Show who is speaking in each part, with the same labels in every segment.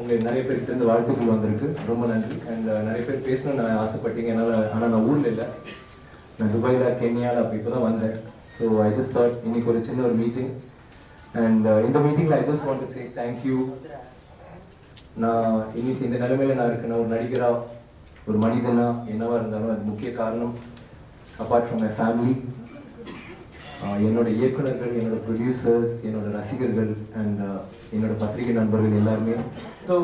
Speaker 1: உங்களுக்கு நிறைய பேருக்கு இருந்து வாழ்த்துக்கள் வந்திருக்கு, ரொம்ப நன்றி. அண்ட் நிறைய பேர் பேசணும்னு நான் ஆசைப்பட்டீங்க, ஆனால் நான் ஊரில் இல்லை, நான் துபாயில் கென்யாவில் அப்போ இப்போ தான் வந்தேன். ஸோ ஐ ஜஸ்ட் தாட் இன்னைக்கு ஒரு சின்ன ஒரு மீட்டிங், அண்ட் இந்த மீட்டிங்கில் I just want to say thank you. நான் இன்னைக்கு இந்த நிலைமையில நான் இருக்கேன், ஒரு நடிகரா, ஒரு மனிதனா, என்னவா இருந்தாலும் அது முக்கிய காரணம் அப்பார்ட் ஃப்ரம் மை ஃபேமிலி, என்னோட இயக்குநர்கள், என்னோட ப்ரொடியூசர்ஸ், என்னோட ரசிகர்கள் அண்ட் என்னோட பத்திரிகை நண்பர்கள் எல்லாருமே. ஸோ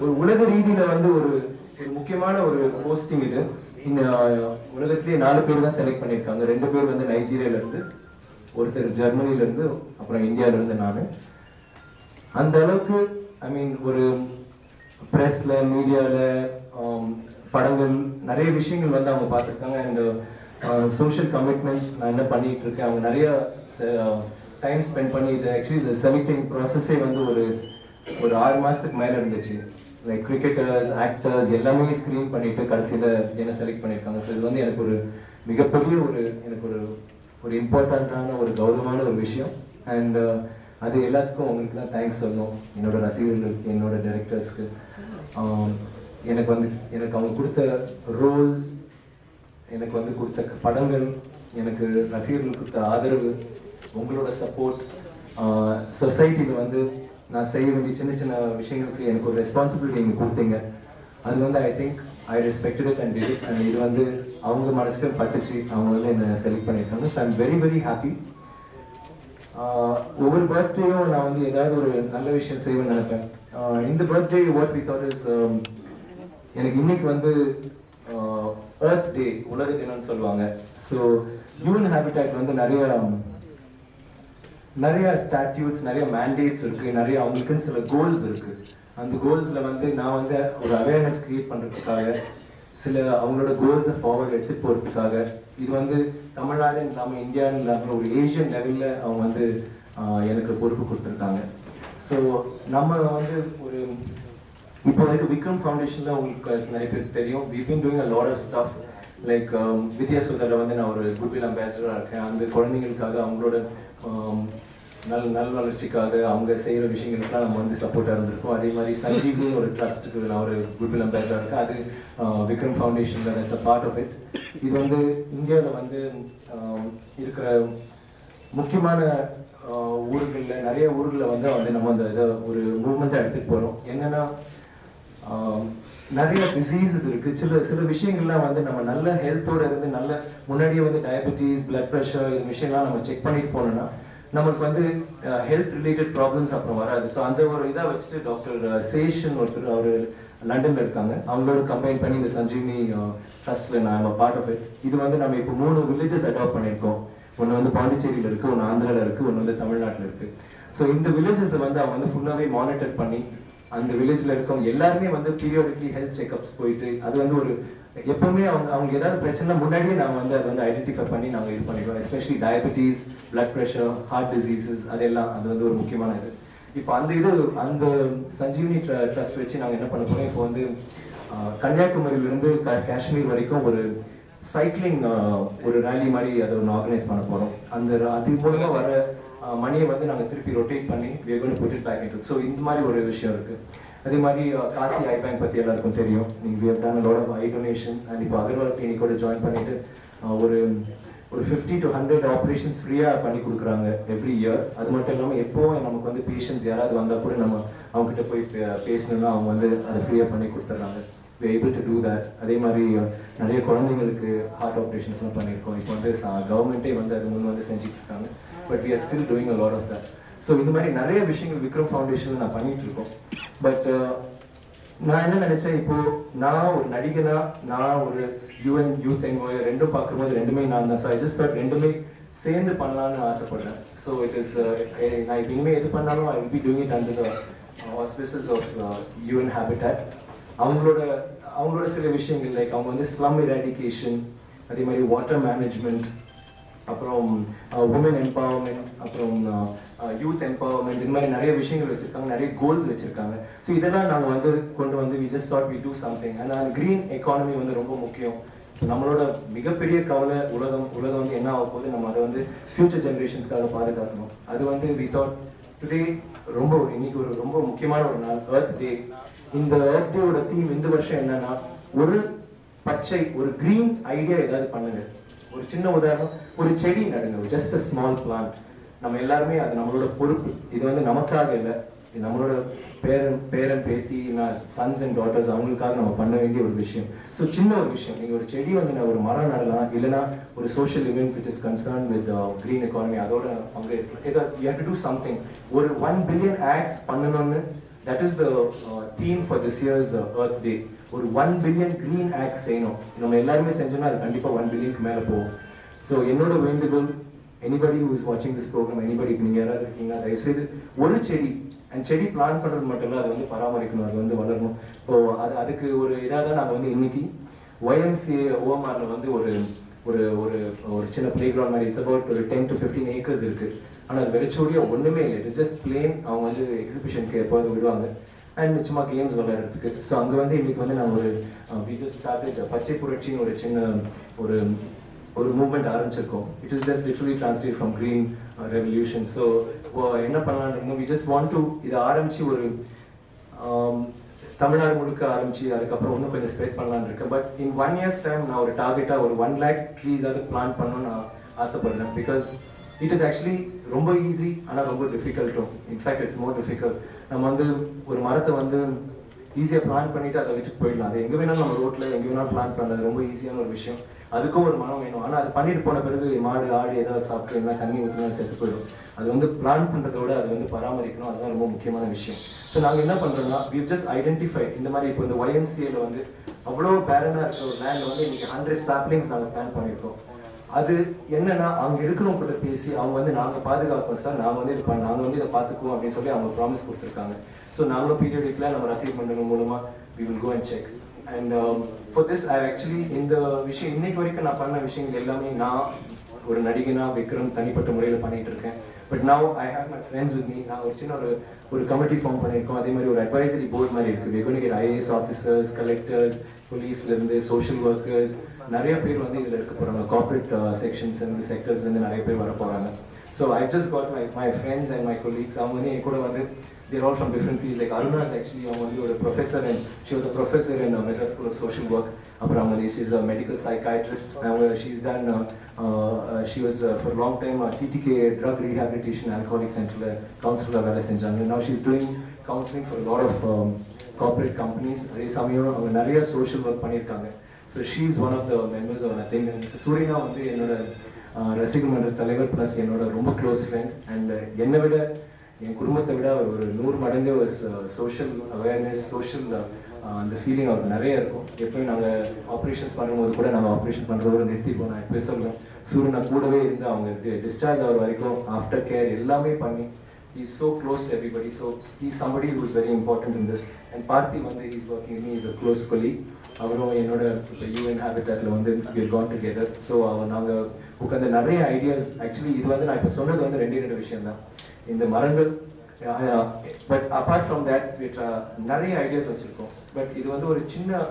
Speaker 1: ஒரு உலக ரீதியில வந்து ஒரு முக்கியமான ஒரு போஸ்டிங் இது. இந்த உலகத்திலேயே 4 பேர் தான் செலக்ட் பண்ணியிருக்காங்க. 2 பேர் வந்து நைஜீரியால இருந்து, ஒருத்தர் ஜெர்மனில இருந்து, அப்புறம் இந்தியாவில இருந்து நான். அந்த அளவுக்கு ஐ மீன் ஒரு ப்ரெஸ்ல, மீடியால, படங்கள், நிறைய விஷயங்கள் வந்து அவங்க பார்த்துருக்காங்க. அண்ட் சோஷியல் கமிட்மெண்ட்ஸ் நான் என்ன பண்ணிட்டு இருக்கேன், அவங்க நிறைய டைம் ஸ்பெண்ட் பண்ணி இது ஆக்சுவலி இந்த செலக்டிங் ப்ராசஸே வந்து ஒரு 6 மாதத்துக்கு மேலே இருந்துச்சு. லைக் கிரிக்கெட்டர்ஸ், ஆக்டர்ஸ் எல்லாமே ஸ்க்ரீன் பண்ணிட்டு கடைசியில் என்ன செலக்ட் பண்ணியிருக்காங்க. ஸோ இது வந்து எனக்கு ஒரு மிகப்பெரிய எனக்கு ஒரு இம்பார்ட்டண்ட்டான ஒரு கௌரவமான ஒரு விஷயம். அண்ட் அது எல்லாத்துக்கும் உங்களுக்கு தான் தேங்க்ஸ் சொல்லணும், என்னோட ரசிகர்களுக்கு, என்னோட டைரக்டர்ஸ்க்கு. எனக்கு அவங்க கொடுத்த ரோல்ஸ், எனக்கு வந்து கொடுத்த படங்கள், எனக்கு ரசிகர்கள் கொடுத்த ஆதரவு, உங்களோட சப்போர்ட், சொசைட்டியில் வந்து நான் செய்ய வேண்டிய சின்ன சின்ன விஷயங்களுக்கு எனக்கு ஒரு ரெஸ்பான்சிபிலிட்டி நீங்கள் கொடுத்தீங்க. அது வந்து ஐ think I respected it and did it. And இது வந்து அவங்க மனசுல பட்டுச்சு, அவங்க வந்து என்னை செலக்ட் பண்ணியிருக்காங்க. So I'm very very happy. ஒவ்வொரு பர்த்டேயும் நான் வந்து ஏதாவது ஒரு நல்ல விஷயம் செய்வேன்னு நினைப்பேன். இந்த birthday what we thought is, எனக்கு இன்னைக்கு வந்து எர்த் டே, உலக தினம்னு சொல்லுவாங்க. ஸோ யூஎன் ஹேபிட்டாட் வந்து நிறைய ஸ்டாட்யூட்ஸ், நிறைய மேண்டேட்ஸ் இருக்கு, நிறைய அவங்களுக்குன்னு சில கோல்ஸ் இருக்கு. அந்த கோல்ஸ்ல வந்து நான் வந்து ஒரு அவேர்னஸ் கிரியேட் பண்றதுக்காக, சில அவங்களோட கோல்ஸை ஃபார்வர்ட் எடுத்துட்டு போறதுக்காக, இது வந்து தமிழ்நாடுன்னு இல்லாமல் இந்தியான்னு இல்லாமல் ஒரு ஏஷியன் லெவலில் அவங்க வந்து எனக்கு பொறுப்பு கொடுத்துருக்காங்க. ஸோ நம்ம வந்து ஒரு இப்போ வந்து விக்ரம் ஃபவுண்டேஷனில் உங்களுக்கு நிறைய பேருக்கு தெரியும், we been doing a lot of stuff. Like வித்யாசுதரில் வந்து நான் ஒரு குட்வில் அம்பாசிடராக இருக்கேன். அந்த குழந்தைங்களுக்காக, அவங்களோட நல் வளர்ச்சிக்காக அவங்க செய்கிற விஷயங்களுக்குலாம் நம்ம வந்து சப்போர்ட்டாக இருந்திருக்கோம். அதே மாதிரி சஞ்சீவ்னி ஒரு ட்ரஸ்ட்டுக்கு நான் ஒரு குட்வில் அம்பாசிடராக இருக்கேன். அது விக்ரம் ஃபவுண்டேஷனில் that's a part of it. இது வந்து இந்தியாவில் வந்து இருக்கிற முக்கியமான ஊர்களில், நிறைய ஊர்களில் வந்து நம்ம அந்த இதை ஒரு மூவ்மெண்ட்டாக எடுத்துகிட்டு போகிறோம். என்னென்னா நிறைய டிசீசஸ் இருக்குது, சில விஷயங்கள்லாம் வந்து நம்ம நல்ல ஹெல்த்தோடு இருந்து முன்னாடியே வந்து டயபெட்டிஸ், பிளட் ப்ரெஷர், இந்த விஷயம்லாம் நம்ம செக் பண்ணிட்டு போனோம்னா நமக்கு வந்து ஹெல்த் ரிலேட்டட் ப்ராப்ளம்ஸ் அப்புறம் வராது. ஸோ அந்த ஒரு இதை வச்சுட்டு டாக்டர் சேஷன் ஒருத்தர், அவர் லண்டனில் இருக்காங்க, அவங்களோட கம்பைன் பண்ணி இந்த சஞ்சீவ்னி ட்ரஸ்ட்டில் நான் பார்ட் ஆஃப் இட். இது வந்து நம்ம இப்போ 3 வில்லேஜஸ் அடாப்ட் பண்ணியிருக்கோம். ஒன்று வந்து பாண்டிச்சேரியில் இருக்குது, ஒன்று ஆந்திராவில் இருக்குது, ஒன்று வந்து தமிழ்நாட்டில் இருக்குது. ஸோ இந்த வில்லேஜஸை வந்து அவங்க வந்து ஃபுல்லாகவே மானிட்டர் பண்ணி, அந்த வில்லேஜில் இருக்கவங்க எல்லாருமே வந்து பீரியாடிக்லி ஹெல்த் செக்அப்ஸ் போயிட்டு, அது வந்து ஒரு எப்பவுமே அவங்க ஏதாவது பிரச்சனை முன்னாடியே நாங்கள் வந்து அதை வந்து ஐடென்டிஃபை பண்ணி நாங்கள் இது பண்ணிடுவோம். Especially diabetes, blood pressure, heart diseases, அதெல்லாம் அது வந்து ஒரு முக்கியமான இது. இப்போ அந்த சஞ்சீவ்னி ட்ரஸ்ட் வச்சு நாங்கள் என்ன பண்ண போகிறோம், இப்போ வந்து கன்னியாகுமரியிலிருந்து காஷ்மீர் வரைக்கும் ஒரு சைக்கிளிங் ஒரு ரேலி மாதிரி அதை ஒன்று ஆர்கனைஸ் பண்ண போகிறோம். அது மூலமாக வர மணியை வந்து நாங்கள் திருப்பி ரொட்டேட் பண்ணி we are going to put it back into. So இந்த மாதிரி ஒரு விஷயம் இருக்குது. அதே மாதிரி காசி ஐ பேங்க் பற்றி எல்லாருக்கும் தெரியும். we have done a lot of eye donations. And இப்போ அகர்வால் கிளினிக்கோட ஜாயின் பண்ணிட்டு ஒரு 50 to 100 ஆப்ரேஷன்ஸ் ஃப்ரீயாக பண்ணி கொடுக்குறாங்க எவ்ரி இயர். அது மட்டும் இல்லாமல் எப்போவும் நமக்கு வந்து பேஷண்ட்ஸ் யாராவது வந்தால் கூட நம்ம அவங்ககிட்ட போய் பேசணும்னா அவங்க வந்து அதை ஃப்ரீயாக பண்ணி கொடுத்துட்றாங்க. we are able to do that. அதே மாதிரி நிறைய குழந்தைங்களுக்கு ஹார்ட் ஆப்ரேஷன்ஸ்லாம் பண்ணியிருக்கோம். இப்போ வந்து கவர்மெண்ட்டே வந்து அது முன் வந்து செஞ்சுட்டு இருக்காங்க. But we are still doing a lot of that. So இந்த மாதிரி நிறைய விஷயங்கள் விக்ரம் ஃபவுண்டேஷனில் நான் பண்ணிட்டு இருக்கோம். பட் நான் என்ன நினைச்சேன், இப்போ நான் ஒரு நடிகனா, நான் ஒரு யூஎன் யூத் என்வாய் ரெண்டும் பார்க்கும்போது ரெண்டுமே நான் தான். ஸோ ஐ ஜஸ்ட் தாட் ரெண்டுமே சேர்ந்து பண்ணலான்னு ஆசைப்படுறேன். ஸோ இட் இஸ் நான் இப்போ இனிமேல் எது பண்ணாலும் I will be doing it under the auspices of UN habitat. அவங்களோட சில விஷயங்கள் லைக் அவங்க வந்து ஸ்லம் எராடிகேஷன், அதே மாதிரி வாட்டர் மேனேஜ்மெண்ட், அப்புறம் உமன் எம்பவர்மெண்ட், அப்புறம் யூத் எம்பவர்மெண்ட், இந்த மாதிரி நிறைய விஷயங்கள் வச்சிருக்காங்க, நிறைய கோல்ஸ் வச்சிருக்காங்க. ஸோ இதெல்லாம் நாங்கள் வந்து கொண்டு வந்து we just thought we do something. ஆனால் கிரீன் எக்கானமி வந்து ரொம்ப முக்கியம். நம்மளோட மிகப்பெரிய கவலை உலகம் வந்து என்ன ஆக போகுது, நம்ம அதை வந்து ஃபியூச்சர் ஜென்ரேஷன்ஸ்க்காக பாதுகாக்கணும். அது வந்து we thought today ரொம்ப இன்னைக்கு ஒரு ரொம்ப முக்கியமான ஒரு நாள், எர்த் டே. இந்த எர்த் டேவோட தீம் இந்த வருஷம் என்னன்னா, ஒரு பச்சை ஒரு கிரீன் ஐடியா ஏதாவது பண்ணுங்க. ஒரு சின்ன உதாரணம், ஒரு செடி நடுங்க, ஜஸ்ட் அ ஸ்மால் பிளான்ட். நம்ம எல்லாருமே அது நம்மளோட பொறுப்பு. இது வந்து நமக்காக இல்லை, இது நம்மளோட பேரன் பேத்தி சன்ஸ் அண்ட் டாட்டர்ஸ் அவங்களுக்காக நம்ம பண்ண வேண்டிய ஒரு விஷயம். ஸோ சின்ன ஒரு விஷயம், நீங்க ஒரு செடி வந்து ஒரு மரம் நடலாம், இல்லைன்னா ஒரு social event which is concern with green economy, அதோட அவங்க you have to do something. ஒரு 1 பில்லியன் ஆக்ட்ஸ் பண்ணணும்னு, that is the theme for this years earth டே. ஒரு 1 பில்லியன் கிரீன் ஆக்ட் செய்யணும். நம்ம எல்லாருமே செஞ்சோம்னா அது கண்டிப்பா 1 பில்லியனுக்கு மேல போகும். ஸோ என்னோட வேண்டுகோள், anybody who is watching this program, anybody நீங்க யாராவது இருக்கீங்கன்னா தயவுசெய்து ஒரு செடி, அண்ட் செடி பிளான் பண்றது மட்டும் இல்லை, அது வந்து பராமரிக்கணும், அது வந்து வளரணும். ஸோ அதுக்கு ஒரு இதாக தான் நாங்கள் வந்து இன்னைக்கு YMCA OMRல வந்து ஒரு ஒரு ஒரு ஒரு சின்ன பிளே கிரவுண்ட் மாதிரி, இட்ஸ் அபவுட் ஒரு 10 to 15 ஏக்கர்ஸ் இருக்கு. ஆனால் அது வெறிச்சோடியா ஒண்ணுமே இல்லை, இட்ஸ் ஜஸ்ட் பிளேன். அவங்க வந்து எக்ஸிபிஷனுக்கு எப்போது விடுவாங்க அண்ட் சும்மா கேம்ஸ் விளையாடுறதுக்கு. ஸோ அங்கே வந்து இன்னைக்கு வந்து நாங்கள் ஒரு we just started பச்சை புரட்சின்னு ஒரு சின்ன ஒரு மூவ்மெண்ட் ஆரம்பிச்சிருக்கோம். It is just literally translate from green revolution. So என்ன பண்ணலாம்னு வி ஜஸ்ட் வாண்ட் டு இதை ஆரம்பிச்சு ஒரு தமிழ்நாடு முழுக்க ஆரம்பிச்சு அதுக்கப்புறம் இன்னும் கொஞ்சம் ஸ்ப்ரெட் பண்ணலான்னு இருக்கேன். பட் இன் 1 year's டைம் நான் ஒரு டார்கெட்டாக ஒரு 1 lakh ட்ரீஸ் அது பிளான் பண்ணணும்னு நான் ஆசைப்படுறேன். பிகாஸ் இட் இஸ் ஆக்சுவலி ரொம்ப ஈஸி, ஆனால் ரொம்ப டிஃபிகல்ட்டும். In fact it's more difficult. நம்ம வந்து ஒரு மரத்தை வந்து ஈஸியாக பிளான் பண்ணிட்டு அதை வச்சுட்டு போயிடலாம். அது எங்கே வேணாலும் நம்ம ரோட்டில் எங்கே வேணாலும் பிளான் பண்ணுறது ரொம்ப ஈஸியான ஒரு விஷயம். அதுக்கும் ஒரு மனம் வேணும். ஆனால் அது பண்ணிட்டு போன பிறகு மாடு ஆடு ஏதாவது சாப்பிட்டு என்ன தண்ணி ஊற்றினா செத்து போயிடும். அது வந்து பிளான் பண்ணுறதோட அது வந்து பராமரிக்கணும், அதுதான் ரொம்ப முக்கியமான விஷயம். ஸோ நாங்கள் என்ன பண்ணுறோம்னா, we've just identified இந்த மாதிரி இப்போ இந்த YMCAல வந்து அவ்வளோ பேரனாக இருக்கிற ஒரு லேண்டில் வந்து இன்னைக்கு 100 saplings நாங்கள் பிளான் பண்ணியிருக்கோம். அது என்னன்னா, அவங்க இருக்கிறவங்க கூட பேசி அவங்க வந்து நாங்கள் பாதுகாப்போம் சார், நாங்கள் வந்து இதை பார்த்துக்குவோம் அப்படின்னு சொல்லி அவங்க ப்ராமிஸ் கொடுத்துருக்காங்க. ஸோ நாங்களும் பீரியடிக்கெலாம் நம்ம ரசீவ் பண்ணுறது மூலமாக we will go and check. And for this I actually இந்த விஷயம் இன்னைக்கு வரைக்கும் நான் பண்ண விஷயங்கள் எல்லாமே நான் ஒரு நடிகனா விக்ரம் தனிப்பட்ட முறையில் பண்ணிட்டு இருக்கேன். But now I have my friends with me. நான் ஒரு சின்ன ஒரு கமிட்டி ஃபார்ம் பண்ணியிருக்கோம். அதே மாதிரி ஒரு அட்வைசரி போர்ட் மாதிரி இருக்குது. we're going to get IAS officers, collectors, போலீஸ்லேருந்து சோஷியல் ஒர்க்கர்ஸ், நிறைய பேர் வந்து இதில் இருக்க போகிறாங்க. கார்பரேட் செக்ஷன்ஸ்லேருந்து செக்டர்ஸ்லேருந்து நிறைய பேர் வர போகிறாங்க. So I just got my friends and my colleagues. அவங்க வந்து என் கூட வந்து they're all from different fields. Like Aruna is actually a professor, and she was a professor in Madras School of Social Work. Apramali, she's a medical psychiatrist. She's done she was for a long time TTK drug rehabilitation alcoholic center counselor at Senjang. Now she's doing counseling for a lot of corporate companies. Adhe samayam avanga nariya social work pannirukanga. So she's one of the members of that thing. And Surina வந்து என்னோட ரசிகர் மன்ற தலைவர் plus என்னோட ரொம்ப close friend. And என்னை விட என் குடும்பத்தை விட ஒரு 100 மடங்கு ஒரு சோஷியல் அவேர்னஸ், சோஷியல் அந்த ஃபீலிங் அவருக்கு நிறைய இருக்கும். எப்பயும் நாங்கள் ஆப்ரேஷன்ஸ் பண்ணும்போது கூட நாங்கள் ஆப்ரேஷன் பண்ணுறதோட நிறுத்திப்போம். நான் எப்போ சொல்லுவேன், சூரியனா கூடவே இருந்து அவங்க டிஸ்சார்ஜ் ஆகிற வரைக்கும் ஆஃப்டர் கேர் எல்லாமே பண்ணி he is so close to everybody. So he is somebody who is very important in this. And Parthi வந்து he is working with me, is a close colleague. அவரும் என்னோட UN Habitatல வந்து we have gone together. So நாங்கள் உட்காந்து நிறைய ideas. Actually இது வந்து நான் இப்போ சொன்னது வந்து ரெண்டு விஷயம் தான், இந்த மரங்கள். பட் அப்பார்ட் ஃப்ரம் தேட் நிறைய ஐடியாஸ் வச்சிருக்கோம். பட் இது வந்து ஒரு சின்ன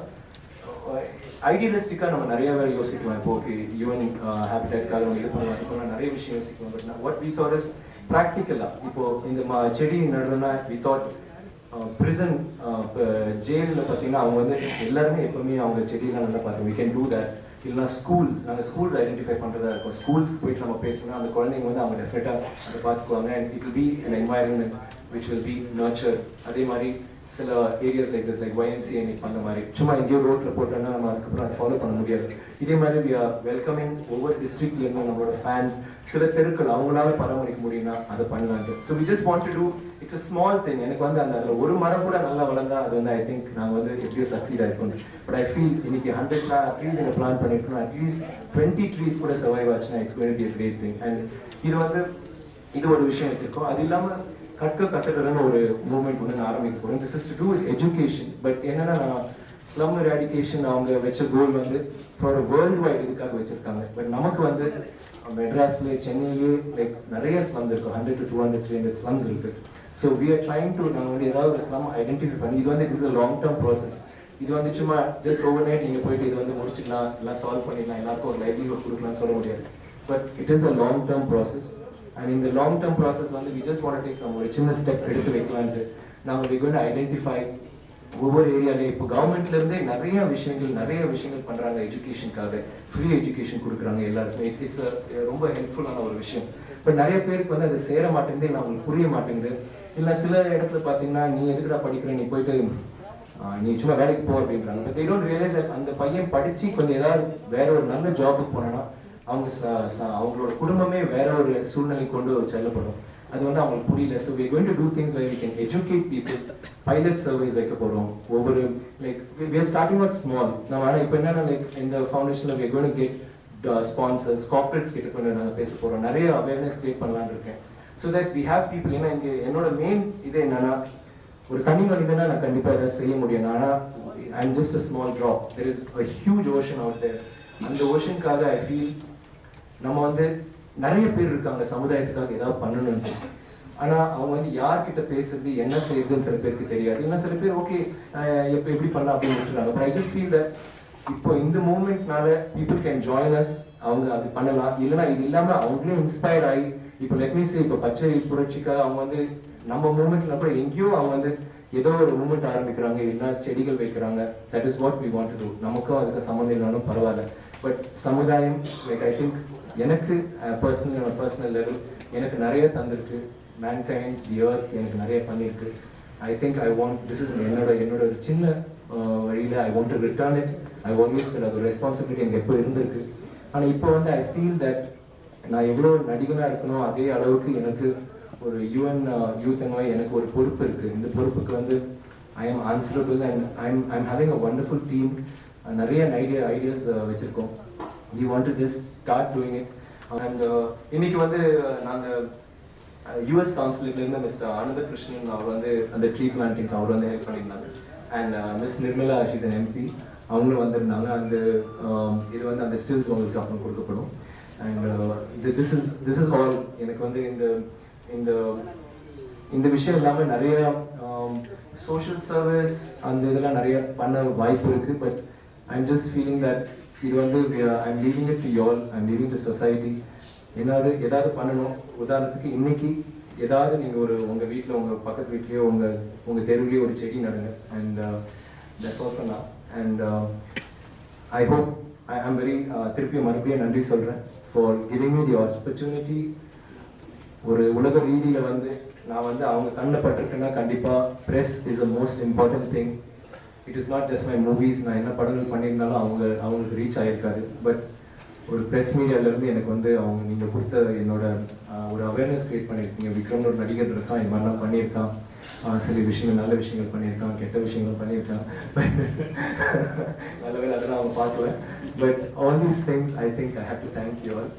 Speaker 1: ஐடியலிஸ்டிக்காக நம்ம நிறையவே யோசிக்கலாம். இப்போ ஓகே UN ஹேபிட்டாட்காக நம்ம இது பண்ணலாம், இப்போ நிறைய விஷயம் யோசிக்கலாம். But what we thought is ப்ராக்டிக்கலா இப்போ இந்த செடி நடுறோம்னா வி தாட் பிரிசன் ஜெயிலில் பார்த்தீங்கன்னா அவங்க வந்து எல்லாருமே எப்பவுமே அவங்க செடியெல்லாம் நல்லா பார்த்து we can do that. இல்லைனா நாங்கள் ஸ்கூல்ஸ் ஐடென்டிஃபை பண்ணுறதா இருக்கும். ஸ்கூல்ஸ்க்கு போயிட்டு நம்ம பேசணும்னா அந்த குழந்தைங்க வந்து அவங்க டெஃபினட்டாக அதை பார்த்துக்குவாங்க. And it will be an environment which will be nurtured. அதே மாதிரி சில areas like this like YMCA இன்னைக்கு பண்ண மாதிரி சும்மா எங்கேயோ ரோட்டில் போட்டோன்னா நம்ம அதுக்கப்புறம் அதை ஃபாலோ பண்ண முடியாது. இதே மாதிரி we are welcoming ஒவ்வொரு டிஸ்ட்ரிக்ட்லேருந்து நம்மளோட ஃபேன்ஸ் சில தெருக்கள் அவங்களால பராமரிக்க முடியும்னா அதை பண்ணலான்ட்டு. So we just want to do, it's a small thing. எனக்கு வந்து அந்த அதில் ஒரு மரம் கூட நல்லா வளர்ந்தா அது வந்து ஐ திங்க் நாங்கள் வந்து எப்படியோ சக்சீட் ஆகிருக்கோம். பட் ஐ ஃபீல் இன்னைக்கு 100 ட்ரீஸ் எங்கள் பிளான் பண்ணியிருக்கோம். அட்லீஸ்ட் 20 ட்ரீஸ் கூட சர்வைவ் ஆச்சுன்னா it's going to be a great thing. அண்ட் இது ஒரு விஷயம் வச்சிருக்கோம். அது இல்லாமல் கற்க கசடுறன்னு ஒரு மூவ்மெண்ட் ஒன்று நான் ஆரம்பிக்க போகிறேன். This is to do with education. But என்னன்னா நான் ஸ்லம் எராடிகேஷன் அவங்க வச்ச கோல் வந்து ஃபார் வேர்ல்டு வைட் இதுக்காக வச்சிருக்காங்க. பட் நமக்கு வந்து மெட்ராஸ்ல சென்னையிலேயே லைக் நிறைய ஸ்லம்ஸ் இருக்கும், 100 to 200 300 ஸ்லம்ஸ் இருக்கு. So we are trying to நாங்கள் வந்து ஏதாவது ஒரு ஸ்லம் ஐடென்டிஃபை பண்ணி இது வந்து it is a long term process. இது வந்து சும்மா ஜஸ்ட் ஓவர் நைட் நீங்கள் போயிட்டு இது வந்து முடிச்சிடலாம், எல்லாம் சால்வ் பண்ணிடலாம், எல்லாருக்கும் ஒரு லைவ்லிஹுட் கொடுக்கலாம்னு சொல்ல முடியாது. But it is a long term process. and in the long term process வந்து we just want to take some ஒரு சின்ன ஸ்டெப் எடுத்து வைக்கலாம்னு நாங்க we going to identify ஒவ்வொரு ஏரியாலே இப்போ கவர்மெண்ட்ல இருந்தே நிறைய விஷயங்கள் பண்றாங்க எஜுகேஷனுக்காக ஃப்ரீ எஜுகேஷன் கொடுக்குறாங்க எல்லாருக்கும் இட்ஸ் ரொம்ப ஹெல்ப்ஃபுல்லான ஒரு விஷயம் பட் நிறைய பேருக்கு வந்து அது சேர மாட்டேங்குது நான் உங்களுக்கு புரிய மாட்டேங்குது இல்லை சில இடத்துல பார்த்தீங்கன்னா நீ எதுக்குடா படிக்கிற நீ போயிட்டு நீ சும்மா வேலைக்கு போ அப்படின்றாங்க but they don't realize that அந்த பையன் படிச்சு கொஞ்சம் ஏதாவது வேற ஒரு நல்ல ஜாபுக்கு போனா அவங்களோட குடும்பமே வேற ஒரு சூழ்நிலை கொண்டு செல்லப்படும் அது வந்து அவங்களுக்கு புரியல so we are going to do things where we can educate people pilot surveys வைக்க போறோம் ஒவ்வொரு like we are starting out small நான் ஆனா இப்போ என்னன்னா like இந்த ஃபவுண்டேஷன்ல we are going to get sponsors corporates கிட்ட கொண்டு நாங்க பேச போறோம் நிறைய awareness create பண்ணலாம்னு இருக்கேன் so that we have people ஏன்னா இங்க என்னோட மெயின் இது என்னன்னா ஒரு தனி மனிதனா நான் கண்டிப்பா இதை செய்ய முடியும் ஆனா I'm just a small drop there is a huge ocean out there அந்த ஓஷனுக்காக I feel நம்ம வந்து நிறைய பேர் இருக்காங்க சமுதாயத்துக்காக ஏதாவது பண்ணணும்னு ஆனா அவங்க வந்து யார்கிட்ட பேசுறது என்ன செய்யுதுன்னு சில பேருக்கு தெரியாது இல்லைன்னா சில பேர் ஓகே எப்படி பண்ணலாம் அப்படின்னு விட்டுறாங்க but I just feel that இப்போ இந்த மூமெண்ட்னால பீப்புள் கேன் ஜாயின் அஸ் அவங்க அது பண்ணலாம் இல்லைன்னா இது இல்லாம அவங்களே இன்ஸ்பயர் ஆகி இப்போ லெட் மீ சே இப்போ பச்சை புரட்சிக்காக அவங்க வந்து நம்ம மூமெண்ட்ல கூட எங்கேயோ அவங்க வந்து ஏதோ ஒரு மூமெண்ட் ஆரம்பிக்கிறாங்க இல்லைன்னா செடிகள் வைக்கிறாங்க that is what we want to do நமக்கும் அதுக்கு சம்மந்தம் இல்லைனாலும் பரவாயில்ல பட் சமுதாயம் லைக் ஐ திங்க் எனக்கு பர்சனல் லெவல் எனக்கு நிறைய தந்திருக்கு மேன்கைண்ட் தி எர்த் எனக்கு நிறைய பண்ணியிருக்கு I think I want this is என்னோட ஒரு சின்ன வழியில் I want to return it I always அது ரெஸ்பான்சிபிலிட்டி எனக்கு எப்போ இருந்திருக்கு ஆனால் இப்போ வந்து ஐ ஃபீல் தட் நான் எவ்வளோ நடிகனாக இருக்கணும் அதே அளவுக்கு எனக்கு ஒரு யூஎன் யூத் எனக்கு ஒரு பொறுப்பு இருக்குது இந்த பொறுப்புக்கு வந்து I am answerable and I'm having a wonderful team நிறைய ஐடியாஸ் வச்சுருக்கோம் we want to just start doing it and இன்னைக்கு வந்து நாங்க யுஎஸ் கவுன்சிலிங்ல இருந்து மிஸ்டர் ஆனந்த கிருஷ்ணன் அவர் வந்து அந்த ட்ரீ பிளான்டிங் அவர் வந்து ஹெல்ப் பண்ணியிருந்தாங்க and miss Nirmala she's an MP அவங்களும் வந்திருந்தாங்க அந்த இது வந்து அந்த ஸ்டில்ஸ் உங்களுக்கு அப்புறம் கொடுக்கப்படும் அண்ட் this is all எனக்கு வந்து இந்த விஷயம் இல்லாம நிறைய சோஷியல் சர்வீஸ் அந்த இதெல்லாம் நிறைய பண்ண வாய்ப்பு இருக்கு but I'm just feeling that இது வந்து I'm leaving it to you all, I'm leaving to society. ஏதாவது பண்ணணும் உதாரணத்துக்கு இன்னைக்கு ஏதாவது நீங்க ஒரு உங்க வீட்டில் உங்க பக்கத்து வீட்லயோ உங்க தெருவிலேயோ ஒரு செடி நடுங்க and that's all for now and I hope I'm very திருப்பி மறுபடியும் நன்றி சொல்றேன் for giving me the opportunity ஒரு உலக ரீதியில வந்து நான் வந்து அவங்க கண்ணில் பட்டிருக்கேன்னா கண்டிப்பா press is the most important thing. It is not just my movies நான் என்ன படங்கள் பண்ணியிருந்தாலும் அவங்களுக்கு ரீச் ஆகிருக்காது பட் ஒரு ப்ரெஸ் மீடியாவிலேருந்து எனக்கு வந்து அவங்க நீங்கள் கொடுத்த என்னோட ஒரு அவேர்னஸ் கிரியேட் பண்ணியிருக்கீங்க விக்ரம்னு ஒரு நடிகர் இருக்கான் இது மாதிரிலாம் பண்ணியிருக்கான் சில விஷயங்கள் நல்ல விஷயங்கள் பண்ணியிருக்கான் கெட்ட விஷயங்கள் பண்ணியிருக்கான் பட் நல்ல வேலை அதெல்லாம் அவங்க பார்க்கல but all these things I think I have to thank you all